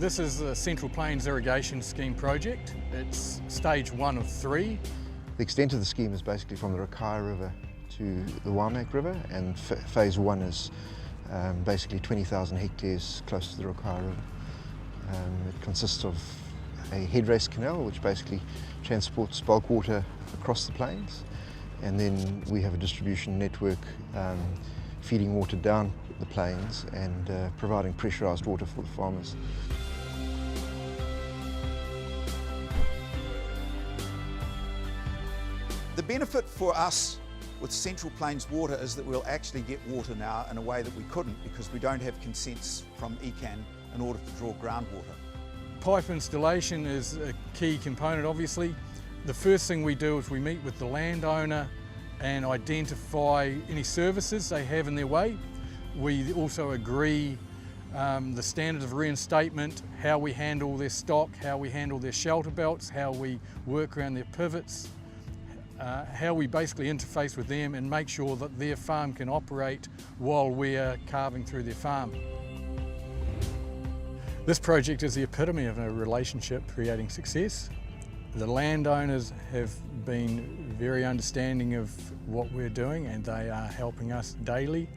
This is the Central Plains Irrigation Scheme project. It's stage 1 of 3. The extent of the scheme is basically from the Rakaia River to the Waimak River, and phase 1 is basically 20,000 hectares close to the Rakaia River. It consists of a headrace canal which basically transports bulk water across the plains, and then we have a distribution network feeding water down the plains and providing pressurised water for the farmers. The benefit for us with Central Plains Water is that we'll actually get water now in a way that we couldn't, because we don't have consents from ECAN in order to draw groundwater. Pipe installation is a key component, obviously. The first thing we do is we meet with the landowner and identify any services they have in their way. We also agree the standards of reinstatement, how we handle their stock, how we handle their shelter belts, how we work around their pivots, how we basically interface with them and make sure that their farm can operate while we're carving through their farm. This project is the epitome of a relationship creating success. The landowners have been very understanding of what we're doing, and they are helping us daily.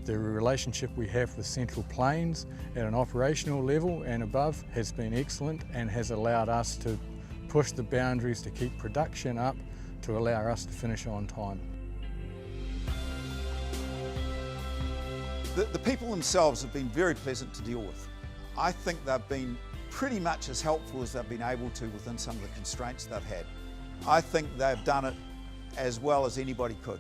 The relationship we have with Central Plains at an operational level and above has been excellent and has allowed us to push the boundaries to keep production up to allow us to finish on time. The people themselves have been very pleasant to deal with. I think they've been pretty much as helpful as they've been able to within some of the constraints they've had. I think they've done it as well as anybody could.